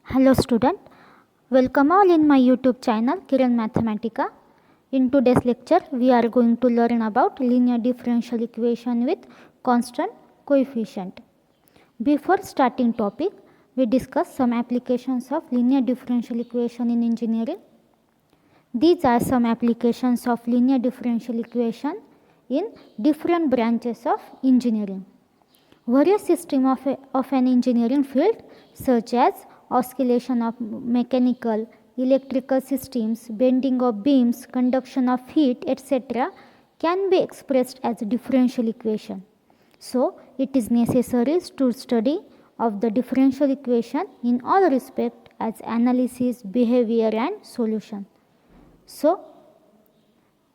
Hello student, welcome all in my YouTube channel Kiran Mathematica. In today's lecture we are going to learn about linear differential equation with constant coefficient. Before starting topic, we discuss some applications of linear differential equation in engineering. These are some applications of linear differential equation in different branches of engineering. Various systems of an engineering field such as oscillation of mechanical, electrical systems, bending of beams, conduction of heat, etc. can be expressed as a differential equation. So, it is necessary to study of the differential equation in all respect as analysis, behavior and solution. So,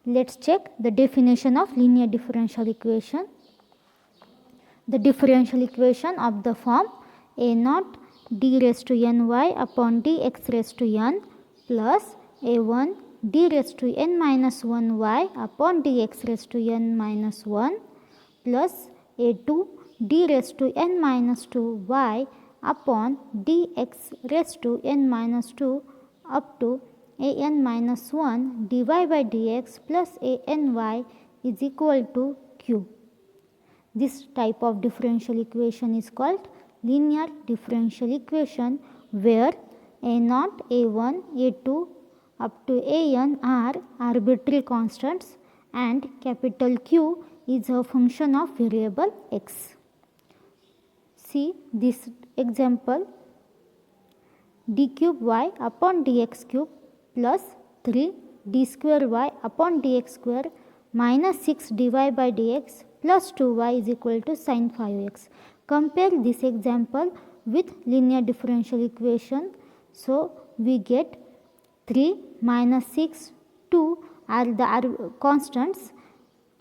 let's check the definition of linear differential equation. The differential equation of the form a naught d raised to ny upon dx raised to n plus a1 d raised to n minus 1 y upon dx raised to n minus 1 plus a2 d raised to n minus 2 y upon dx raised to n minus 2 up to an minus 1 dy by dx plus any is equal to q. This type of differential equation is called linear differential equation, where a0, a1, a2 up to an are arbitrary constants and capital Q is a function of variable x. See this example: d cube y upon dx cube plus 3 d square y upon dx square minus 6 dy by dx plus 2y is equal to sin 5x. Compare this example with linear differential equation. So, we get 3 minus 6, 2 are the constants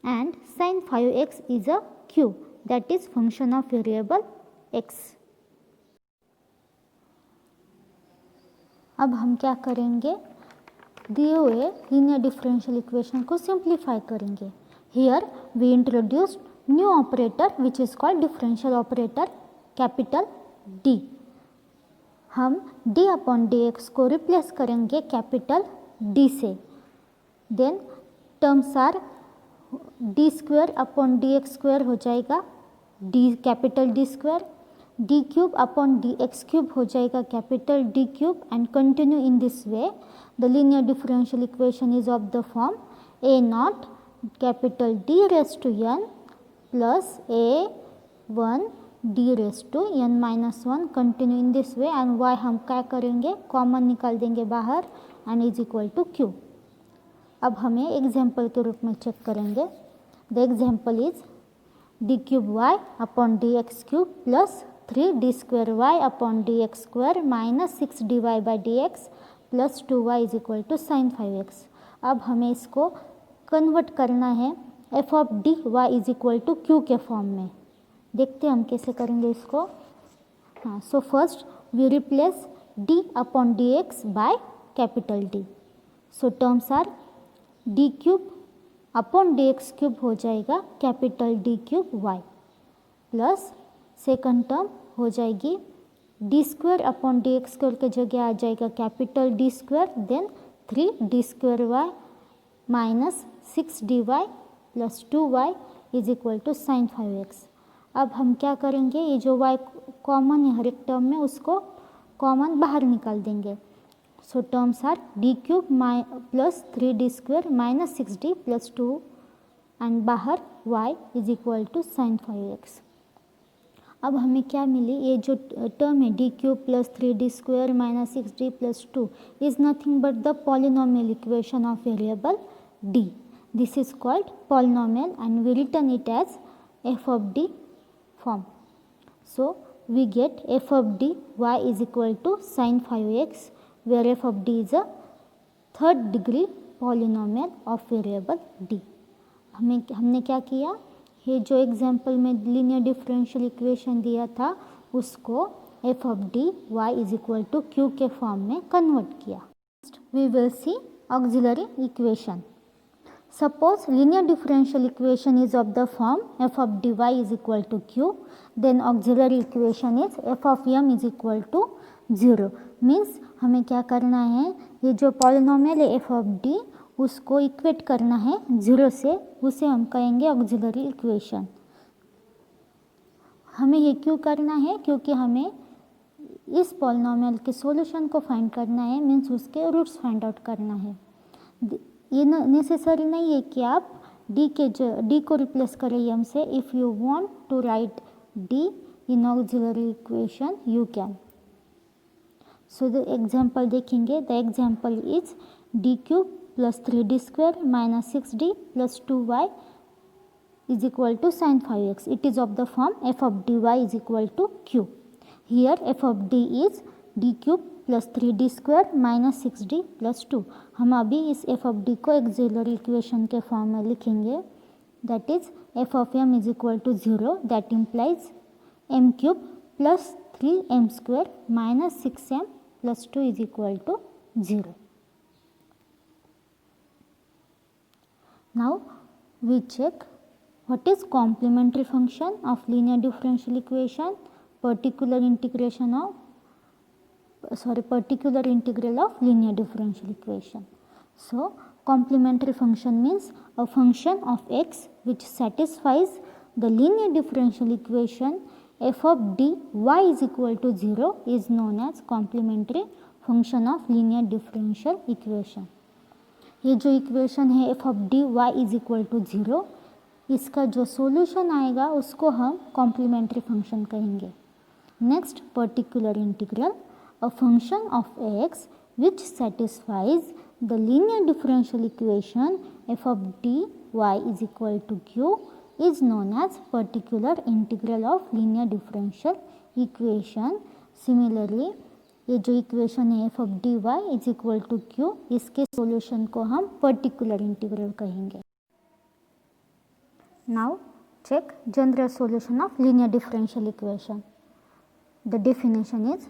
and sin 5x is a q, that is function of variable x. अब हम क्या करेंगे, दिए हुए linear differential equation को simplify करेंगे. Here we introduced new operator which is called differential operator capital D. हम d upon dx को replace करेंगे capital D से. Then terms are d square upon dx square हो जाएगा d capital D square, d cube upon dx cube हो जाएगा capital D cube, and continue in this way. The linear differential equation is of the form a naught capital D raised to n plus a1 d raised to n minus 1, continue in this way, and y हम क्या करेंगे, common निकाल देंगे बाहर and is equal to q. अब हमें example के रूप में चेक करेंगे. The example is d cube y upon dx cube plus 3 d square y upon dx square minus 6 dy by dx plus 2y is equal to sin 5x. अब हमें इसको convert करना है f of D y is equal to q के form में. देखते हैं हम कैसे करेंगे इसको. हाँ, so first we replace d upon D X by capital D. So terms are d cube upon D X cube हो जाएगा capital D cube y plus second term हो जाएगी d square upon D X square के जगह आ जाएगा capital D square, then 3 d square y minus 6 dy plus 2y is equal to sine 5x. अब हम क्या करेंगे, ये जो y कॉमन है हर एक टर्म में, उसको कॉमन बाहर निकाल देंगे. So terms are d cube plus 3d square minus 6d plus 2 and बाहर y is equal to sine 5x. अब हमें क्या मिली, ये जो टर्म है d cube plus 3d square minus 6d plus 2 is nothing but the polynomial equation of variable d. This is called polynomial and we written it as f of d form. So, we get f of d y is equal to sin 5x, where f of d is a third degree polynomial of variable d. हमने क्या किया, ये जो example में linear differential equation दिया था उसको f of d y is equal to q के फॉर्म में कन्वर्ट किया. We will see auxiliary equation. Suppose linear differential equation is of the form f of dy is equal to q, then auxiliary equation is f of m is equal to 0. Means हमें क्या करना है, ये जो polynomial है f of d उसको equate करना है 0 से, उसे हम कहेंगे ऑक्सिलरी इक्वेशन. हमें ये क्यों करना है, क्योंकि हमें इस पॉलिनोमियल के सॉल्यूशन को फाइंड करना है, मीन्स उसके रूट्स फाइंड आउट करना है. ये नेसेसरी नहीं है कि आप डी को रिप्लेस करें एम से. If you want to write D in auxiliary equation you can. So the example देखेंगे. The example is D cube plus 3d² minus 6d plus 2y is equal to sin 5x. It is of the form f of dy is equal to q. Here f of d is d cube plus 3d² minus 6d plus 2. हम अभी इस f of d को auxiliary equation के form में लिखेंगे. That is f of m is equal to 0. That implies m cube plus 3m² minus 6m plus 2 is equal to 0. Now we check what is complementary function of linear differential equation, particular integral of linear differential equation. So complementary function means a function of x which satisfies the linear differential equation f of dy is equal to 0 is known as complementary function of linear differential equation. ये जो equation है f of dy is equal to 0, इसका जो solution आएगा उसको हम complementary function कहेंगे. Next, particular integral, a function of x which satisfies the linear differential equation f of dy is equal to q is known as particular integral of linear differential equation. Similarly ये जो equation है f of dy is equal to q, इसके solution को हम particular integral कहेंगे. Now check general solution of linear differential equation. The definition is,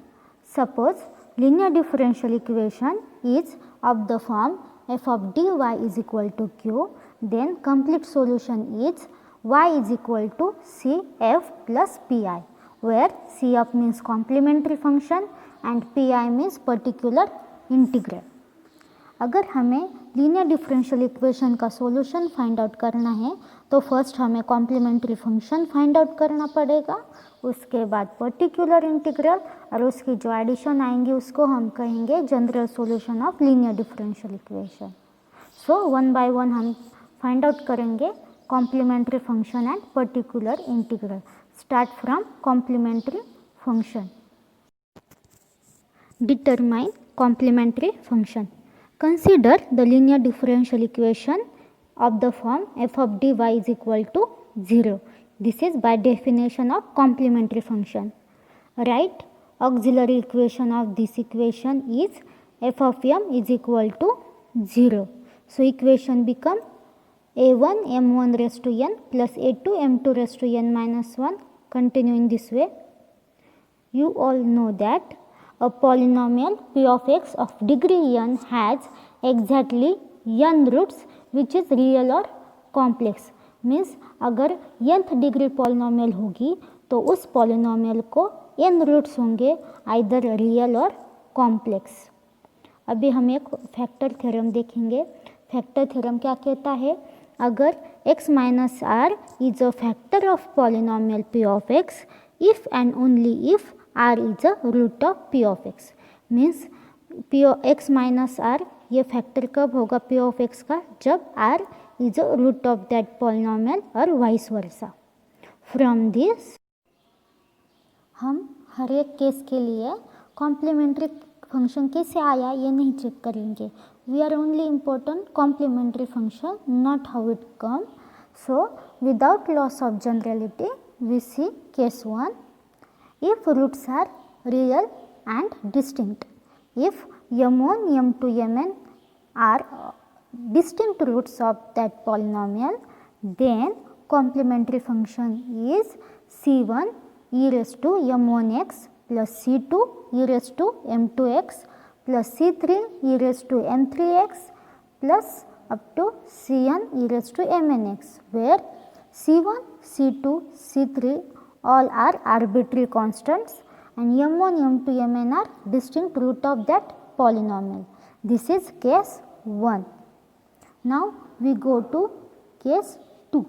suppose linear differential equation is of the form f of dy is equal to q, then complete solution is y is equal to cf plus pi, where cf means complementary function and pi means particular integral. अगर हमें linear differential equation का solution find out करना है तो first हमें complementary function find out करना पड़ेगा, उसके बाद पर्टिकुलर इंटीग्रल, और उसकी जो एडिशन आएंगी उसको हम कहेंगे general solution of linear differential equation. So one by one हम फाइंड आउट करेंगे complementary function and particular integral. Start from complementary function. Determine complementary function. Consider the linear differential equation of the form f of dy is equal to 0. This is by definition of complementary function. Write auxiliary equation of this equation is f of m is equal to 0. So equation become a1 m1 raised to n plus a2 m2 raised to n minus 1. Continue in this way. You all know that a polynomial p of x of degree n has exactly n roots which is real or complex. Means अगर nth degree polynomial होगी तो उस polynomial को n roots होंगे, either real और complex. अभी हम एक फैक्टर थ्योरम देखेंगे. फैक्टर थ्योरम क्या कहता है, अगर x minus R is a factor of polynomial p of x if and only if r is a root of p of x. Means p of x minus R ये factor कब होगा p of x का, जब r is a root of that polynomial और vice versa. From this हम हर एक case के लिए कॉम्प्लीमेंट्री फंक्शन कैसे आया ये नहीं चेक करेंगे. We are only important complementary function, not how it come. So without loss of generality we see case 1. If roots are real and distinct, if m1, m2, mn are distinct roots of that polynomial, then complementary function is c1 e raised to m1x plus c2 e raised to m2x plus c3 e raised to m3x plus up to Cn e raised to mnx, where C1, C2, C3 all are arbitrary constants and m1, m2, mn are distinct root of that polynomial. This is case 1. Now we go to case 2.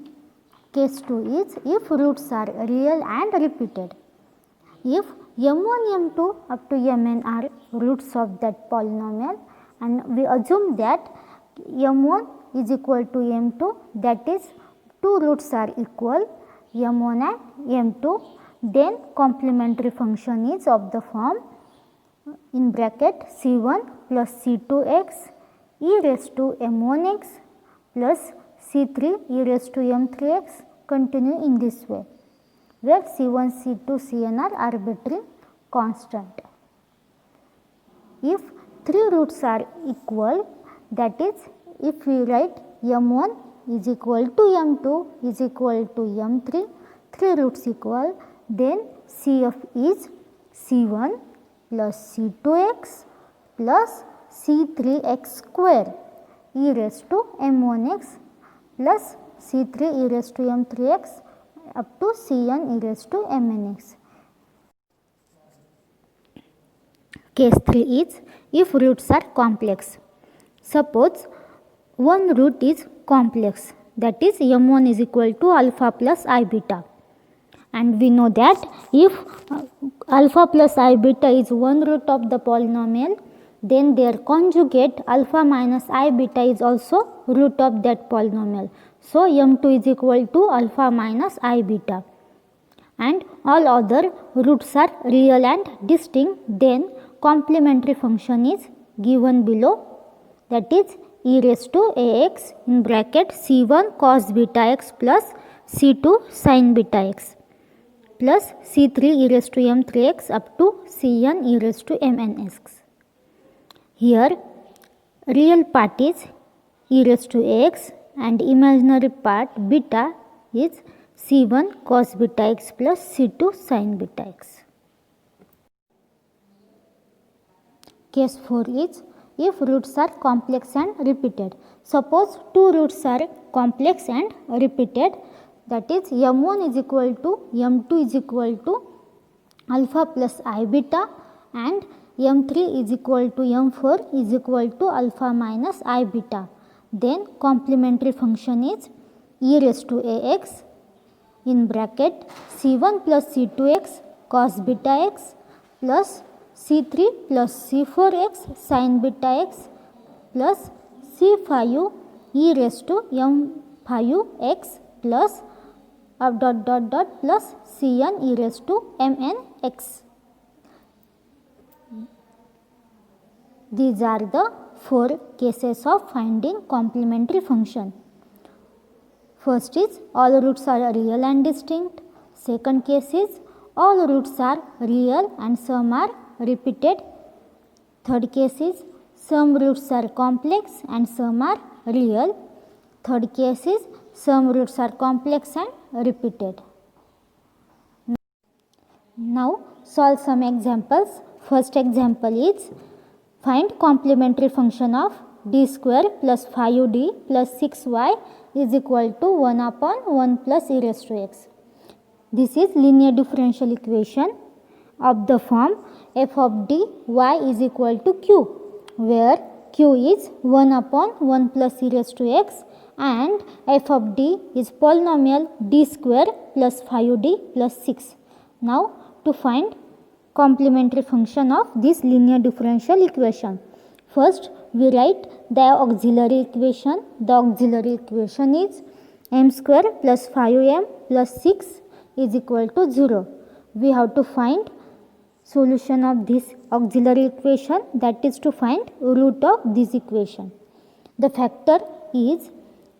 Case 2 is if roots are real and repeated. If m1, m2 up to mn are roots of that polynomial and we assume that m1 is equal to m2, that is two roots are equal, m1 and m2, then complementary function is of the form in bracket c1 plus c2x e raised to m1x plus c3 e raised to m3x continue in this way, where c1, c2, cn are arbitrary constant. If three roots are equal, that is if we write m1 is equal to m2 is equal to m3, three roots equal, then CF is c1 plus c2x plus c3x square e raised to m1x plus c3 e raised to m3x up to cn e raised to mnx. Case 3 is if roots are complex. Suppose one root is complex, that is m1 is equal to alpha plus I beta, and we know that if alpha plus I beta is one root of the polynomial, then their conjugate alpha minus I beta is also root of that polynomial. So m2 is equal to alpha minus I beta, and all other roots are real and distinct, then complementary function is given below, that is e raised to ax in bracket c1 cos beta x plus c2 sin beta x plus c3 e raised to m3x up to cn e raised to mnx. Here real part is e raised to ax and imaginary part beta is c1 cos beta x plus c2 sin beta x. Case 4 is if roots are complex and repeated. Suppose two roots are complex and repeated, that is m1 is equal to m2 is equal to alpha plus I beta and m3 is equal to m4 is equal to alpha minus I beta. Then complementary function is e raised to ax in bracket c1 plus c2x cos beta x plus c3 plus c4x sin beta x plus c5 e raised to m5x plus plus cn e raised to mnx. These are the 4 cases of finding complementary function. First is all roots are real and distinct. Second case is all roots are real and some are repeated. Third case is some roots are complex and some are real. Third case is some roots are complex and repeated. Now solve some examples. First example is find complementary function of d square plus 5d plus 6y is equal to 1 upon 1 plus e raised to x. This is linear differential equation of the form f of d y is equal to q, where q is 1 upon 1 plus e raised to x and f of d is polynomial d square plus 5d plus 6. Now to find complementary function of this linear differential equation, first we write the auxiliary equation. The auxiliary equation is m square plus 5m plus 6 is equal to 0. We have to find solution of this auxiliary equation, that is to find root of this equation. The factor is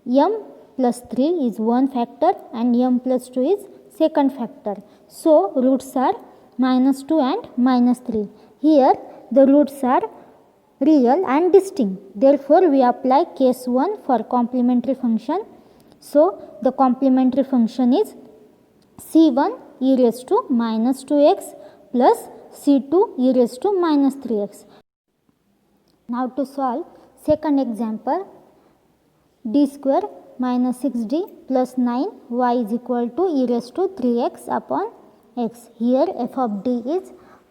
m plus 3 is one factor and m plus 2 is second factor. So roots are minus 2 and minus 3. Here the roots are real and distinct. Therefore, we apply case 1 for complementary function. So the complementary function is c1 e raised to minus 2x plus c2 e raised to minus 3x. Now to solve second example, d square minus 6d plus 9y is equal to e raised to 3x upon x. Here f of d is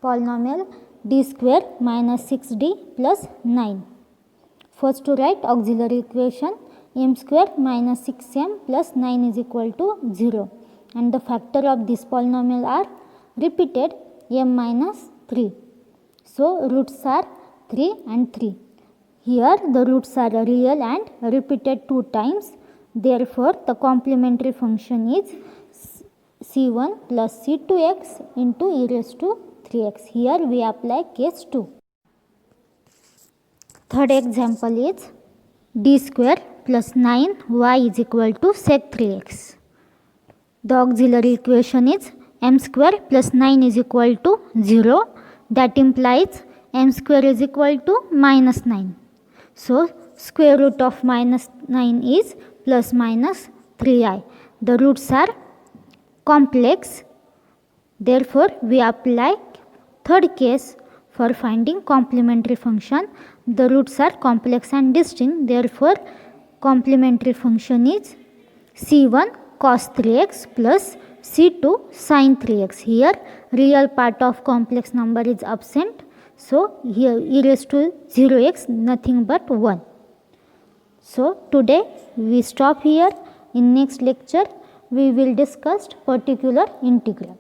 polynomial d square minus 6d plus 9. First to write auxiliary equation m square minus 6m plus 9 is equal to 0, and the factor of this polynomial are repeated m minus 3. So roots are 3 and 3. Here the roots are real and repeated 2 times. Therefore the complementary function is c1 plus c2x into e raised to 3x. Here we apply case 2. Third example is d square plus 9y is equal to sec 3x. The auxiliary equation is m square plus 9 is equal to 0. That implies m square is equal to minus 9. So square root of minus 9 is plus minus 3i. The roots are complex. Therefore we apply third case for finding complementary function. The roots are complex and distinct. Therefore complementary function is c1 cos 3x plus c2 sin 3x. Here real part of complex number is absent. So here e raised to 0x nothing but 1. So today we stop here. In next lecture we will discuss particular integral.